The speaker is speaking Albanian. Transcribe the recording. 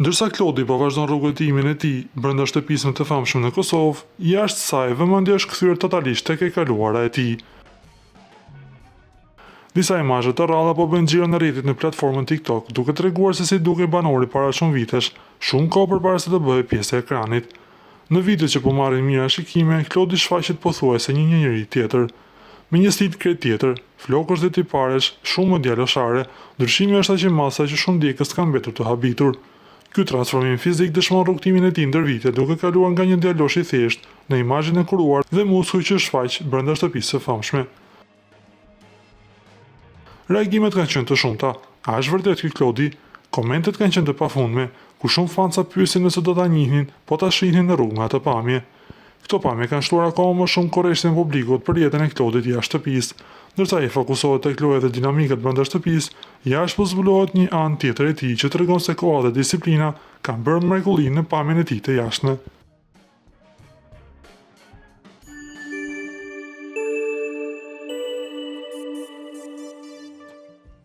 Ndërsa Klodi po vazhdon rrugëtimin e tij brenda shtëpisë më të famshme në Kosovë, jashtë saj vëmendja është kthyer totalisht tek e kaluara e tij. Disa imazhe të rralla po bëjnë xhiro në rrjetet në platformën TikTok, duke treguar se si dukej banori para shumë vitesh, shumë kohë përpara se të bëhej pjesë e ekranit. Në videot që po marrin mira shikime, Klodi shfaqet pothuajse një njeri tjetër, me një stil krejt tjetër, flokësh dhe tiparesh, shumë djaloshare, ndryshimi është aq i madh sa që shumë djegës kanë mbetur të habitur. Ky transformim fizik dëshmon rrugtimin e tij ndër vite, duke kaluar nga një djalosh i thjeshtë në imazhin e kuruar dhe muskuj që shfaq brenda shtëpisë së famshme. Reagimet kanë qenë të shumta. A është vërtet ky Klodi? Komentet kanë qenë të pafundme, ku shumë fanca pyesin nëse do ta njihnin, po ta shihnin në rrugë nga atë pamje. Këto pamje kanë shtuar akoma më shumë korrektën publikut për jetën e Klodit jashtë shtëpisë, ndërsa ai fokusohet tek loja dhe dinamikat brenda shtëpisë, jashtë po zbulohet një anë tjetër e tij që tregon se koha dhe disiplina kanë bërë mrekullinë në pamjen e tij të jashtme.